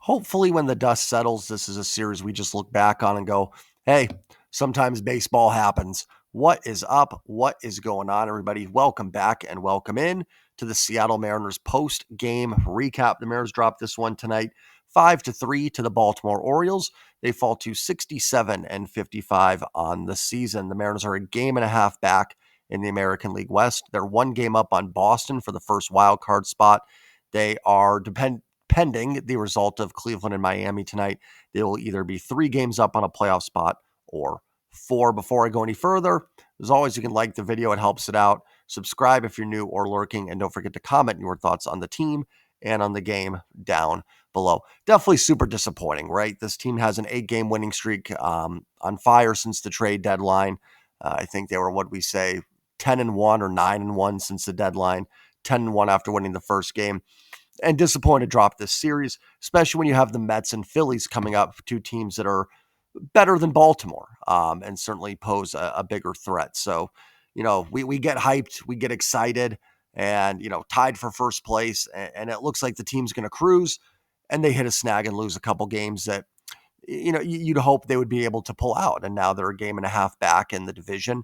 Hopefully, when the dust settles, this is a series we just look back on and go, hey, sometimes baseball happens. What is up? What is going on, everybody? Welcome back and welcome in to the Seattle Mariners post-game recap. The Mariners dropped this one tonight, 5-3 to the Baltimore Orioles. They fall to 67-55 on the season. The Mariners are a game and a half back in the American League West. They're one game up on Boston for the first wild card spot. They are pending the result of Cleveland and Miami tonight. They will either be 3 games up on a playoff spot or 4. Before I go any further, as always, you can like the video. It helps it out. Subscribe if you're new or lurking, and don't forget to comment your thoughts on the team and on the game down below. Definitely super disappointing, right? This team has an 8-game winning streak on fire since the trade deadline. I think they were, what we say, 10-1 or 9-1 since the deadline, 10-1 after winning the first game. And disappointed to drop this series, especially when you have the Mets and Phillies coming up, 2 teams that are better than Baltimore and certainly pose a bigger threat. So, we get hyped, we get excited, and, tied for first place. And it looks like the team's going to cruise, and they hit a snag and lose a couple games that, you'd hope they would be able to pull out. And now they're a game and a half back in the division,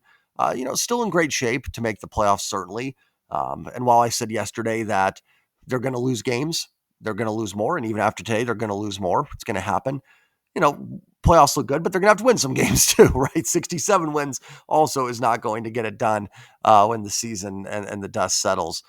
still in great shape to make the playoffs, certainly. And while I said yesterday that they're going to lose games, they're going to lose more. And even after today, they're going to lose more. It's going to happen. Playoffs look good, but they're going to have to win some games too, right? 67 wins also is not going to get it done when the season and the dust settles.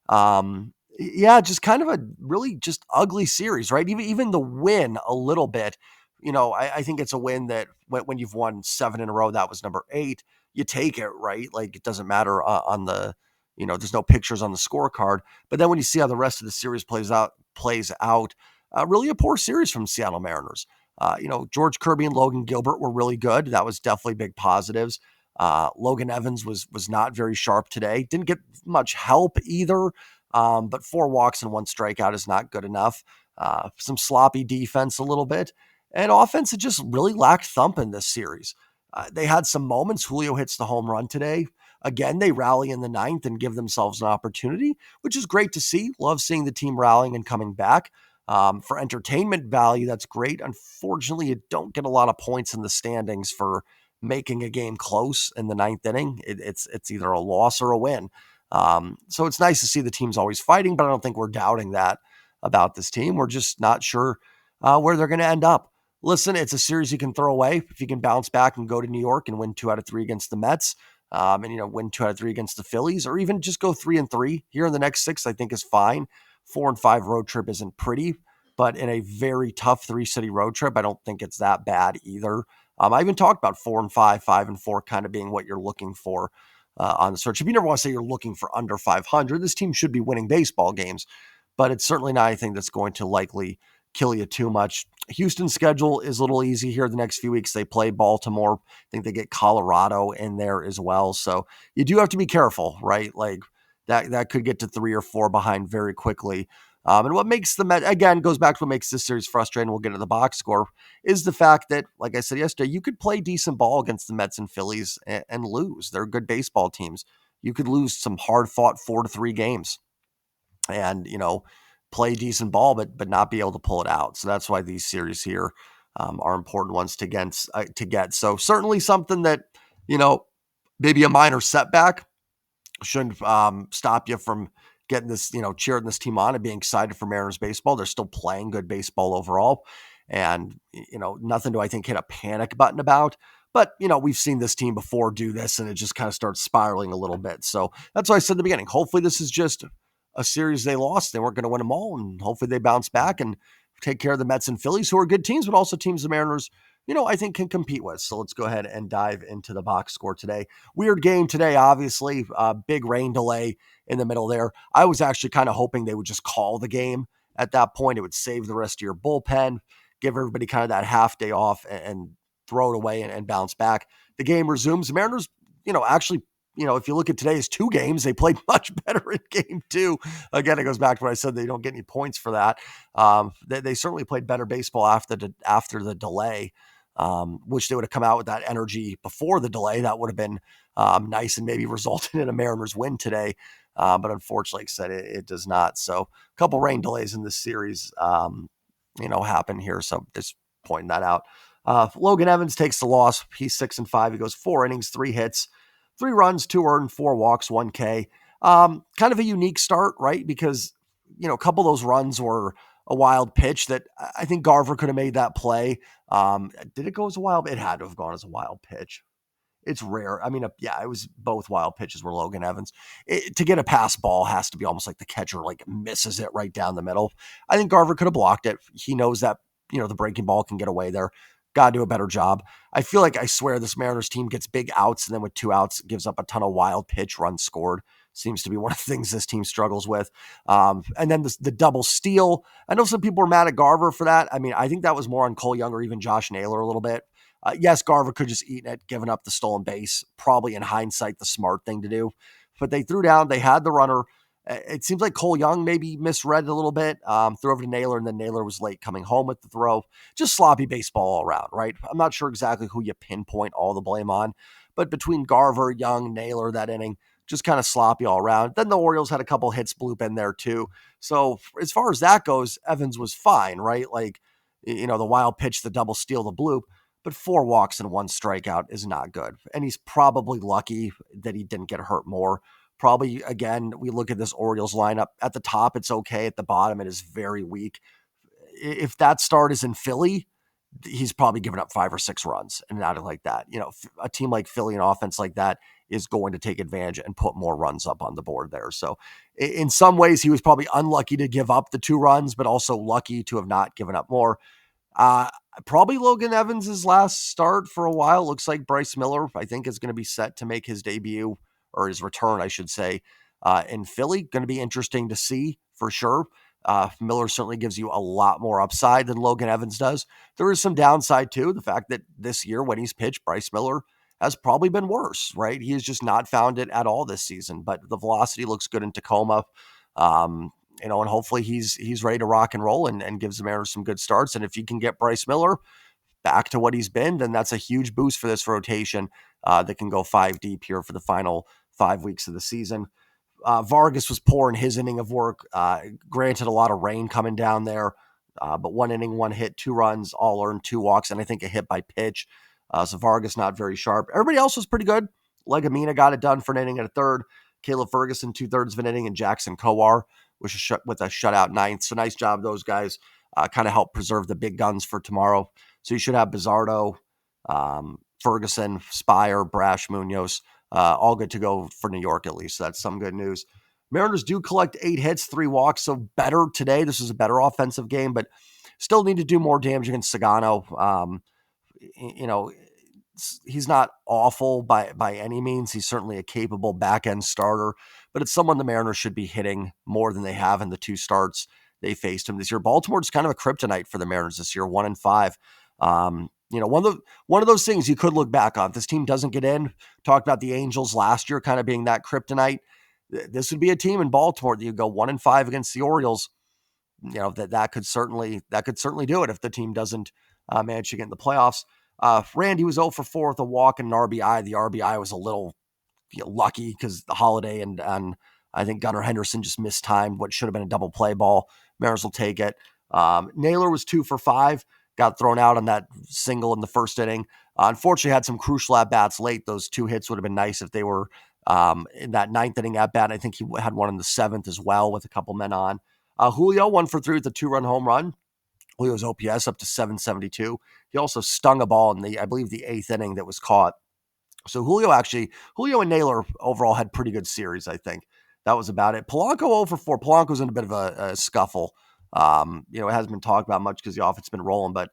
Just kind of a really just ugly series, right? Even the win a little bit, I think it's a win that when you've won 7 in a row, that was number 8, you take it, right? Like it doesn't matter on the, there's no pictures on the scorecard. But then when you see how the rest of the series plays out, really a poor series from Seattle Mariners. George Kirby and Logan Gilbert were really good. That was definitely big positives. Logan Evans was not very sharp today. Didn't get much help either. But 4 walks and 1 strikeout is not good enough. Some sloppy defense a little bit. And offense, it just really lacked thump in this series. They had some moments. Julio hits the home run today. Again, they rally in the 9th and give themselves an opportunity, which is great to see. Love seeing the team rallying and coming back. For entertainment value, that's great. Unfortunately, you don't get a lot of points in the standings for making a game close in the 9th inning. It's either a loss or a win. So it's nice to see the team's always fighting, but I don't think we're doubting that about this team. We're just not sure where they're going to end up. Listen, it's a series you can throw away if you can bounce back and go to New York and win 2 out of 3 against the Mets, and win 2 out of 3 against the Phillies, or even just go 3-3 here in the next 6. I think is fine. 4-5 road trip isn't pretty, but in a very tough 3-city road trip, I don't think it's that bad either. I even talked about 4-5, 5-4, kind of being what you're looking for on the search. If you never want to say you're looking for under 500, this team should be winning baseball games, but it's certainly not anything that's going to likely kill you too much. Houston's schedule is a little easy here the next few weeks. They play Baltimore. I think they get Colorado in there as well. So you do have to be careful, right? Like that could get to 3 or 4 behind very quickly. And what makes the Met, again, goes back to what makes this series frustrating, we'll get to the box score, is the fact that, like I said yesterday, you could play decent ball against the Mets and Phillies and lose. They're good baseball teams. You could lose some hard-fought 4-3 games and, play decent ball, but not be able to pull it out. So that's why these series here are important ones to get. So certainly something that, maybe a minor setback shouldn't stop you from getting this, cheering this team on and being excited for Mariners baseball. They're still playing good baseball overall. And, nothing to, I think, hit a panic button about. But, we've seen this team before do this, and it just kind of starts spiraling a little bit. So that's why I said in the beginning, hopefully this is just a series they lost. They weren't going to win them all, and hopefully they bounce back and take care of the Mets and Phillies, who are good teams, but also teams the Mariners, I think can compete with. So let's go ahead and dive into the box score today. Weird game today, obviously. Big rain delay in the middle there. I was actually kind of hoping they would just call the game at that point. It would save the rest of your bullpen, give everybody kind of that half day off and throw it away and bounce back. The game resumes. The Mariners, actually, if you look at today's 2 games, they played much better in game 2. Again, it goes back to what I said. They don't get any points for that. They certainly played better baseball after the delay. Wish they would have come out with that energy before the delay. That would have been nice and maybe resulted in a Mariners win today. But unfortunately, like I said, it does not. So a couple rain delays in this series. happen here. So just pointing that out. Logan Evans takes the loss. He's 6-5. He goes 4 innings, 3 hits, 3 runs, 2 earned, 4 walks, 1K. Kind of a unique start, right? Because, a couple of those runs were a wild pitch that I think Garver could have made that play. Did it go as a wild? It had to have gone as a wild pitch. It's rare. I mean, yeah, it was both wild pitches were Logan Evans. To get a pass ball has to be almost like the catcher like misses it right down the middle. I think Garver could have blocked it. He knows that, the breaking ball can get away there. Got to do a better job. I feel like I swear this Mariners team gets big outs and then with 2 outs gives up a ton of wild pitch runs scored. Seems to be one of the things this team struggles with. And then the double steal. I know some people were mad at Garver for that. I mean, I think that was more on Cole Young or even Josh Naylor a little bit. Yes, Garver could just eaten it, given up the stolen base. Probably in hindsight, the smart thing to do. But they threw down. They had the runner. It seems like Cole Young maybe misread it a little bit. Threw over to Naylor, and then Naylor was late coming home with the throw. Just sloppy baseball all around, right? I'm not sure exactly who you pinpoint all the blame on. But between Garver, Young, Naylor that inning, just kind of sloppy all around. Then the Orioles had a couple hits bloop in there too. So as far as that goes, Evans was fine, right? Like, the wild pitch, the double steal, the bloop. But 4 walks and 1 strikeout is not good. And he's probably lucky that he didn't get hurt more. Probably, again, we look at this Orioles lineup. At the top, it's okay. At the bottom, it is very weak. If that start is in Philly, he's probably given up 5 or 6 runs and not like that. A team like Philly, an offense like that is going to take advantage and put more runs up on the board there. So in some ways, he was probably unlucky to give up the 2 runs, but also lucky to have not given up more. Uh, Probably Logan Evans' last start for a while. Looks like Bryce Miller, I think, is going to be set to make his debut or his return, I should say, in Philly. Going to be interesting to see for sure. Miller certainly gives you a lot more upside than Logan Evans does. There is some downside too. The fact that this year when he's pitched, Bryce Miller has probably been worse, right? He has just not found it at all this season, but the velocity looks good in Tacoma. And hopefully he's ready to rock and roll and gives the Mariners some good starts. And if you can get Bryce Miller back to what he's been, then that's a huge boost for this rotation that can go 5 deep here for the final 5 weeks of the season. Vargas was poor in his inning of work. Granted, a lot of rain coming down there, but 1 inning, 1 hit, 2 runs, all earned, 2 walks, and I think a hit by pitch. So Vargas not very sharp. Everybody else was pretty good. Legumina got it done for an inning and a third. Caleb Ferguson 2/3 of an inning, and Jackson Kowar with a shutout ninth. So nice job, those guys. Kind of help preserve the big guns for tomorrow. So you should have Bizardo, Ferguson, Spire, Brash, Munoz, all good to go for New York at least. So that's some good news. Mariners do collect 8 hits, 3 walks, so better today. This is a better offensive game, but still need to do more damage against Sagano. You know, he's not awful by any means. He's certainly a capable back end starter, but it's someone the Mariners should be hitting more than they have in the 2 starts they faced him this year. Baltimore's kind of a kryptonite for the Mariners this year, 1-5. One of those things you could look back on. If this team doesn't get in, talked about the Angels last year kind of being that kryptonite. This would be a team in Baltimore that you go 1-5 against the Orioles. That could certainly do it if the team doesn't manage to get in the playoffs. Randy was 0 for 4 with a walk and an RBI. The RBI was a little lucky because the Holiday and I think Gunnar Henderson just mistimed what should have been a double play ball. Mariners will take it. Naylor was 2 for 5, got thrown out on that single in the first inning. Unfortunately, had some crucial at bats late. Those 2 hits would have been nice if they were in that 9th inning at bat. I think he had one in the 7th as well with a couple men on. Julio 1 for 3 with a 2-run home run. Julio's OPS up to 772. He also stung a ball in I believe the 8th inning that was caught. So Julio and Naylor overall had pretty good series, I think. That was about it. Polanco 0 for 4. Polanco's in a bit of a scuffle. It hasn't been talked about much because the offense has been rolling, but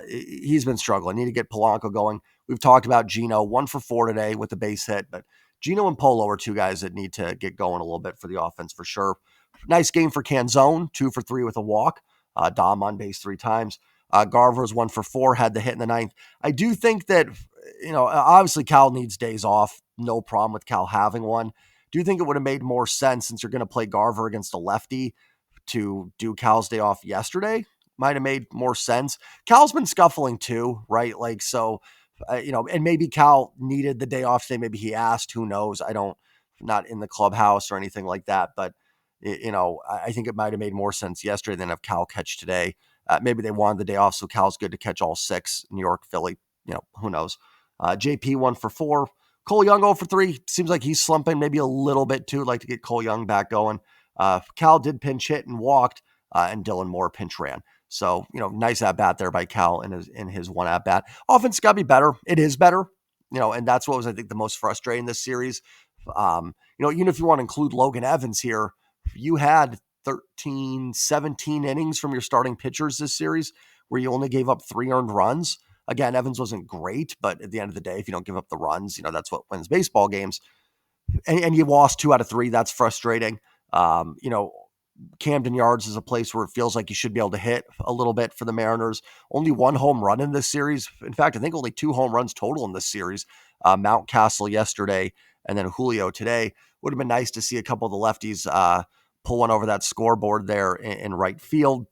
he's been struggling. Need to get Polanco going. We've talked about Gino, 1 for 4 today with a base hit, but Gino and Polo are 2 guys that need to get going a little bit for the offense for sure. Nice game for Canzone, 2 for 3 with a walk. Dom on base 3 times. Garver's 1 for 4, had the hit in the 9th. I do think that, obviously Cal needs days off. No problem with Cal having one. Do you think it would have made more sense, since you're going to play Garver against a lefty, to do Cal's day off yesterday? Might have made more sense. Cal's been scuffling too, right? And maybe Cal needed the day off today. Maybe he asked, who knows? Not in the clubhouse or anything like that, but I think it might have made more sense yesterday than have Cal catch today. Maybe they wanted the day off, so Cal's good to catch all six. New York, Philly, who knows? JP 1 for 4. Cole Young 0 for 3. Seems like he's slumping maybe a little bit too. I'd like to get Cole Young back going. Cal did pinch hit and walked, and Dylan Moore pinch ran. So, nice at bat there by Cal in his one at bat. Offense got to be better. It is better, and that's what was, I think, the most frustrating this series. Even if you want to include Logan Evans here, you had 13, 17 innings from your starting pitchers this series where you only gave up 3 earned runs. Again, Evans wasn't great, but at the end of the day, if you don't give up the runs, that's what wins baseball games. And you lost 2 out of 3. That's frustrating. Camden Yards is a place where it feels like you should be able to hit a little bit for the Mariners. Only 1 home run in this series. In fact, I think only 2 home runs total in this series. Mountcastle yesterday and then Julio today. Would have been nice to see a couple of the lefties pull one over that scoreboard there in right field.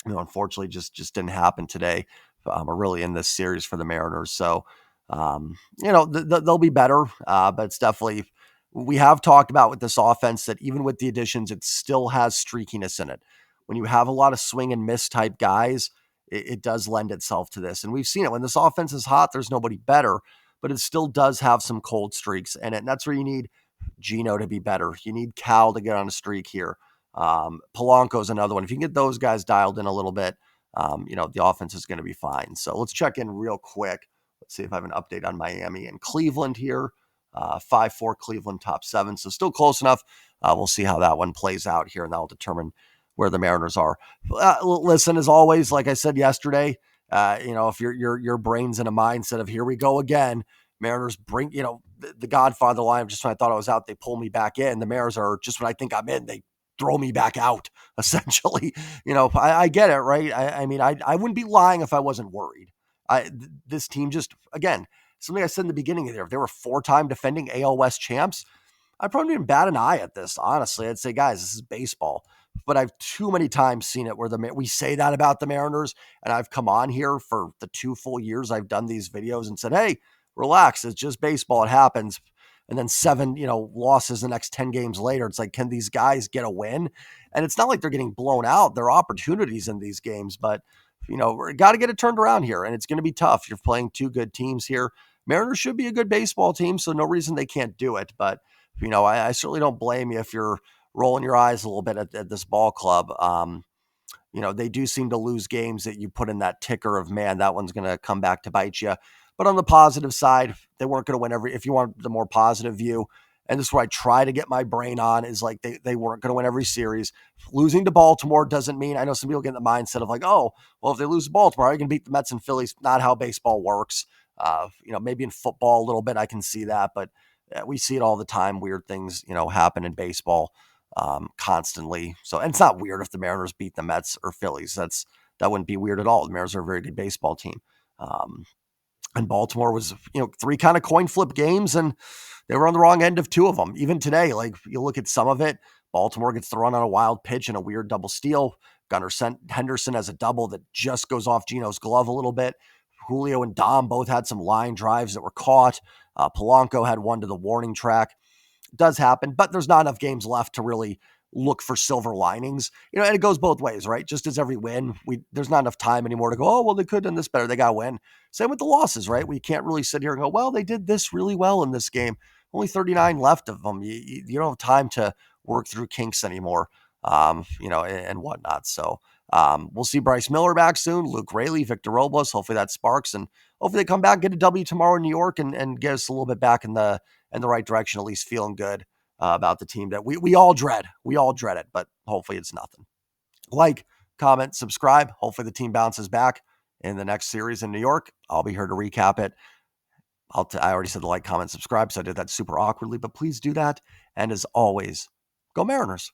Unfortunately, just didn't happen today, or really in this series for the Mariners. So, they'll be better, but it's definitely, we have talked about with this offense that even with the additions, it still has streakiness in it. When you have a lot of swing and miss type guys, it does lend itself to this. And we've seen it. When this offense is hot, there's nobody better, but it still does have some cold streaks. And that's where you need Gino to be better. You need Cal to get on a streak here. Polanco's another one. If you can get those guys dialed in a little bit, the offense is going to be fine. So let's check in real quick. Let's see if I have an update on Miami and Cleveland here. 5-4 Cleveland, top 7. So still close enough. We'll see how that one plays out here, and that'll determine where the Mariners are. Listen, as always, like I said yesterday, if your brain's in a mindset of here we go again, Mariners bring, the Godfather line, just when I thought I was out, they pull me back in. The Mariners are just when I think I'm in, they throw me back out, essentially. I get it, right? I wouldn't be lying if I wasn't worried. This team just, again, something I said in the beginning of there, if they were 4-time defending AL West champs, I'd probably even bat an eye at this, honestly. I'd say, guys, this is baseball. But I've too many times seen it where we say that about the Mariners, and I've come on here for the 2 full years I've done these videos and said, hey, relax, it's just baseball, it happens. And then 7, losses the next 10 games later. It's like, can these guys get a win? And it's not like they're getting blown out. There are opportunities in these games, but, got to get it turned around here, and it's going to be tough. You're playing 2 good teams here. Mariners should be a good baseball team, so no reason they can't do it. But, I certainly don't blame you if you're rolling your eyes a little bit at this ball club. They do seem to lose games that you put in that ticker of, man, that one's going to come back to bite you. But on the positive side, they weren't going to win if you want the more positive view, and this is what I try to get my brain on, is like they weren't going to win every series. Losing to Baltimore doesn't mean, I know some people get in the mindset of like, oh, well, if they lose to Baltimore, are you going to beat the Mets and Phillies? Not how baseball works. Maybe in football a little bit, I can see that, but we see it all the time. Weird things, happen in baseball constantly. So, and it's not weird if the Mariners beat the Mets or Phillies. That wouldn't be weird at all. The Mariners are a very good baseball team. And Baltimore was, 3 kind of coin flip games, and they were on the wrong end of 2 of them. Even today, like you look at some of it, Baltimore gets the run on a wild pitch and a weird double steal. Gunnar Henderson has a double that just goes off Gino's glove a little bit. Julio and Dom both had some line drives that were caught. Polanco had one to the warning track. It does happen, but there's not enough games left to really look for silver linings, and it goes both ways, right? Just as every win, there's not enough time anymore to go, oh, well, they could have done this better. They got to win. Same with the losses, right? We can't really sit here and go, well, they did this really well in this game. Only 39 left of them. You don't have time to work through kinks anymore, and whatnot. So we'll see Bryce Miller back soon, Luke Raley, Victor Robles. Hopefully that sparks, and hopefully they come back, get a W tomorrow in New York, and get us a little bit back in the right direction, at least feeling good about the team that we all dread. We all dread it, but hopefully it's nothing. Like, comment, subscribe. Hopefully the team bounces back in the next series in New York. I'll be here to recap it. I already said the like, comment, subscribe, so I did that super awkwardly, but please do that. And as always, go Mariners.